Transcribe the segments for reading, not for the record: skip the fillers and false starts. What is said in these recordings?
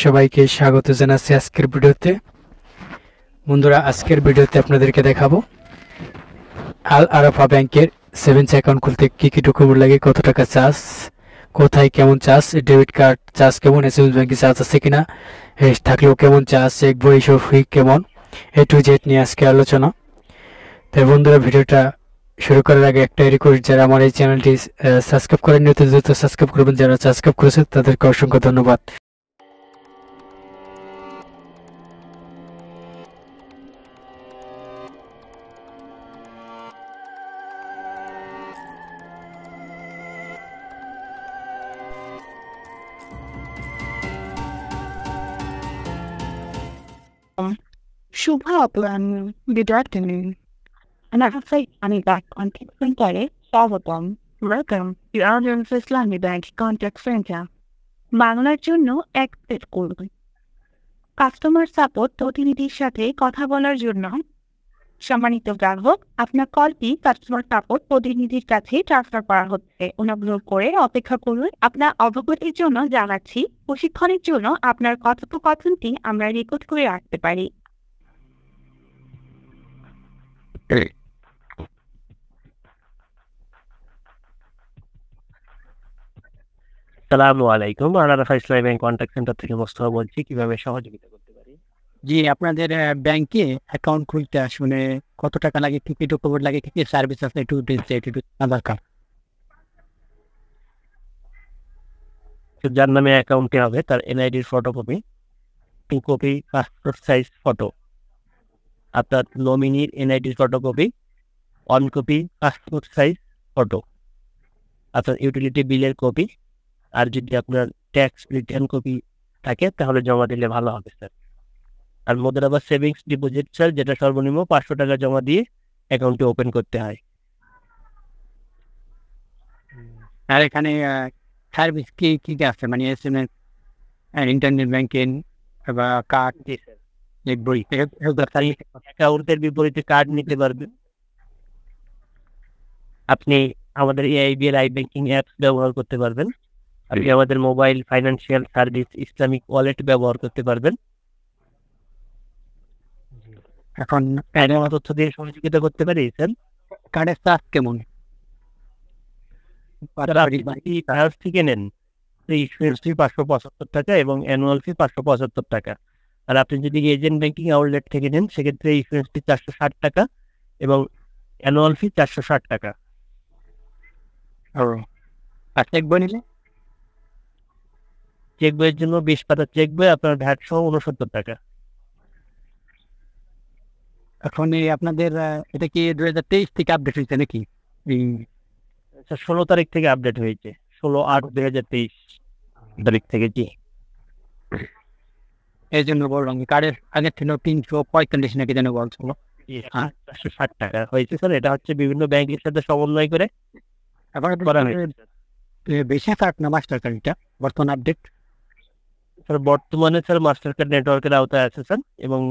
সবাইকে স্বাগত জানাচ্ছি আজকের ভিডিওতে। বন্ধুরা, আজকের ভিডিওতে আপনাদেরকে দেখাবো আল-আরাফা ব্যাংকের সেভিংস অ্যাকাউন্ট খুলতে কি কি ডকুমেন্ট লাগে, কত টাকা চার্জ, কোথায় কেমন চার্জ, ডেবিট কার্ড চার্জ কেমন, এসএমএস ব্যাংকে চার্জ আছে কিনা, থাকলেও কেমন চার্জ, চেক বই সব ফি কেমন, টু জেড নিয়ে আজকে আলোচনা। তাই বন্ধুরা, ভিডিওটা শুরু করার আগে একটা রিকোয়েস্ট, যারা আমার এই চ্যানেলটি সাবস্ক্রাইব করেননি দ্রুত সাবস্ক্রাইব করবেন, যারা সাবস্ক্রাইব করেছে তাদেরকে অসংখ্য ধন্যবাদ। Good afternoon. And I have said I'm back on Expatriate, Salvador. Welcome to our Islamic Bank Contact Center. বাংলার জন্য অ্যাক্সেস করুন। কাস্টমার সাপোর্ট প্রতিনিধির সাথে কথা বলার জন্য সম্মানিত গ্রাহক, আপনার কলটি কাস্টমার সাপোর্ট প্রতিনিধির কাছে ট্রান্সফার করা হচ্ছে। অনুগ্রহ করে অপেক্ষা করুন। আপনার অবগতির জন্য জানাচ্ছি, প্রশিক্ষণের জন্য আপনার কথোপকথনটি আমরা রেকর্ড করে রাখতে পারি। আসসালামু আলাইকুম। al-arafha ইসলামী ব্যাংক কন্ট্যাক্ট সেন্টার থেকে মোস্তফা বলছি। কিভাবে সহযোগিতা করতে পারি? জি, আপনাদের ব্যাংকে অ্যাকাউন্ট খুলতে আসলে কত টাকা লাগে, কি কি ডকুমেন্ট লাগে, কি কি সার্ভিস আছে, একটু আধার কার্ড। যার নামে অ্যাকাউন্টে হবে তার এনআইডির photocopy, 2 copy passport size photo, আপনার নমিনির এনআইডির photocopy, 1 copy passport size photo, আপনার ইউটিলিটি বিলের কপি, আর যদি আপনার ট্যাক্স রিটার্ন কপি থাকে তাহলে জমা দিলে ভালো হবে স্যার। আর মোদারাবাদ সেভিংস ডিপোজিট স্যার, যেটা সর্বনিম্ন 500 টাকা জমা দিয়ে অ্যাকাউন্টটি ওপেন করতে হয়। আর এখানে সার্ভিস কি কি কি আছে, মানে এসএমএস, ইন্টারনেট ব্যাংকিং বা কার্ড, জি স্যার। চেক বই, অ্যাকাউন্টের বিপরীতে কার্ড নিতে পারবেন। আপনি আমাদের Aibl ব্যাংকিং অ্যাপস ব্যবহার করতে পারবেন। আপনি আমাদের mobile financial service Islamic wallet ব্যবহার করতে পারবেন। এখন আমার তথ্য দিয়ে সহযোগিতা করতে পারি স্যার। কার্ডের চার্জ কেমন? আপনি থেকে নেন ইন্স্যুরেন্স ফি 575 টাকা এবং অ্যানুয়াল ফি 575 টাকা। আর আপনি যদি এজেন্ট ব্যাংকিং আউটলেট থেকে নেন সেক্ষেত্রে ইন্স্যুরেন্স ফি 460 টাকা এবং অ্যানুয়াল ফি 460 টাকা। আর চেক বই নিলে? চেক বইয়ের জন্য 20 পাতা চেক বই, আপনার ভ্যাট সহ 69 টাকা। এখন আপনাদের এটা কি 2023 থেকে আপডেট হয়েছে নাকি? 16 তারিখ থেকে আপডেট হয়েছে, 16/8/2023 তারিখ থেকে। জি, এই জন্য বললাম কার্ডের আগে ছিল 345 নাকি যেন বলছিল। 460 টাকা হয়েছে স্যার। এটা হচ্ছে বিভিন্ন ব্যাংকের সাথে সমন্বয় করে এখন করা হয়েছে। বেশি কার্ড না মাস্টার কার্ড, এটা বর্তমান আপডেট? স্যার বর্তমানে স্যার মাস্টার কার্ড নেটওয়ার্কের আওতায় আছে স্যার, এবং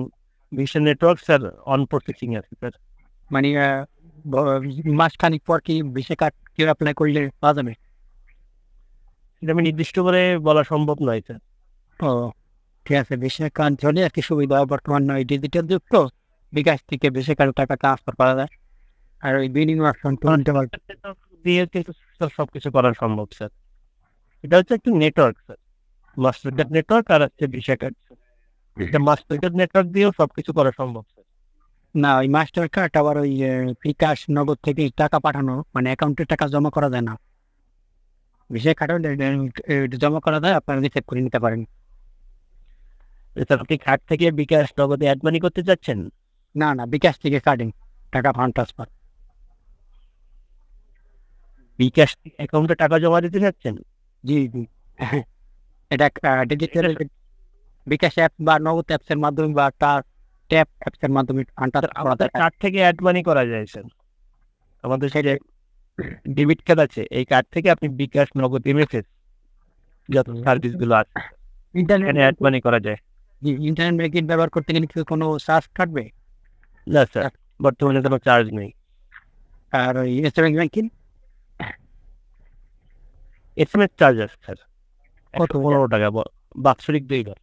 visa network sir on processing আছে স্যার। মানে মাসখানিক পর কি ভিসা কার্ড কেউ অ্যাপ্লাই করলে পাওয়া যাবে? এটা আমি নির্দিষ্ট করে বলা সম্ভব নয় স্যার। ও ঠিক আছে, ভিসা কার্ড হলে আর কি সুবিধা। বর্তমান নয় ডিজিটাল যুগ তো, বিকাশ থেকে ভিসা কার্ড টাকা ট্রান্সফার করা যায়, আর ওই বিনিময় দিয়ে কিন্তু সবকিছু করা সম্ভব স্যার। এটা হচ্ছে একটু network sir, Mastercard network আর হচ্ছে ভিসা কার্ড। এটা মাস্টার কার্ড নেটওয়ার্ক দিয়েও সবকিছু করা সম্ভব স্যার। না, ওই মাস্টার কার্ড আবার ওই বিকাশ নগদ থেকে টাকা পাঠানো, মানে অ্যাকাউন্টে টাকা জমা করা যায় না। ভিসা কার্ড জমা করা যায়, আপনারা রিসেভ করে নিতে পারেন। আপনি কার্ড থেকে বিকাশ নগদে অ্যাড মানি করতে চাচ্ছেন? না না, বিকাশ থেকে কার্ডিং টাকা ফান্ড ট্রান্সফার। বিকাশ অ্যাকাউন্টে টাকা জমা দিতে চাচ্ছেন? জি জি, এটা ডিজিটাল বিকাশ অ্যাপ বা নগদ অ্যাপসের মাধ্যমে বা ট্যাপ অ্যাপসের মাধ্যমে আমাদের কার্ড থেকে অ্যাড মানি করা যায় স্যার। আমাদের সাথে ডেবিট কার্ড আছে, এই কার্ড থেকে আপনি বিকাশ নগদ এমএফএস যত সার্ভিসগুলো আছে ইন্টারনেট অ্যাড মানি করা যায়। জি, ইন্টারনেট ব্যাংকিং ব্যবহার করতে গেলে কি কোনো চার্জ কাটবে? না স্যার, বর্তমানে কোনো চার্জ নেই। আর ওই এসএমএস ব্যাংকিং এসএমএস চার্জ আছে স্যার, 115 টাকা বাৎসরিক 2 বার।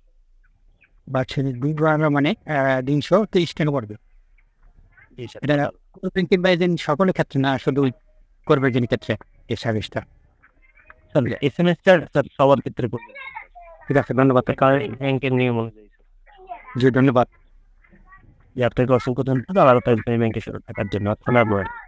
বাৎসরিক 2 বার মানে 330 টাকা পড়বে। জি স্যার। এটা প্রিন্টিং বা এজেন্ট সকলের ক্ষেত্রে না, শুধু করবেন ক্ষেত্রে এই সার্ভিসটা। স্যার এসএমএসটা স্যার সবার ক্ষেত্রে করবেন। ঠিক আছে, ধন্যবাদ। কারণ ব্যাংকের নিয়ম অনুযায়ী জি ধন্যবাদ। যে আপনাকে অসংখ্য ধন্যবাদ আলাদা ব্যাংকে শুরু থাকার জন্য। আসসালামু আলাইকুম।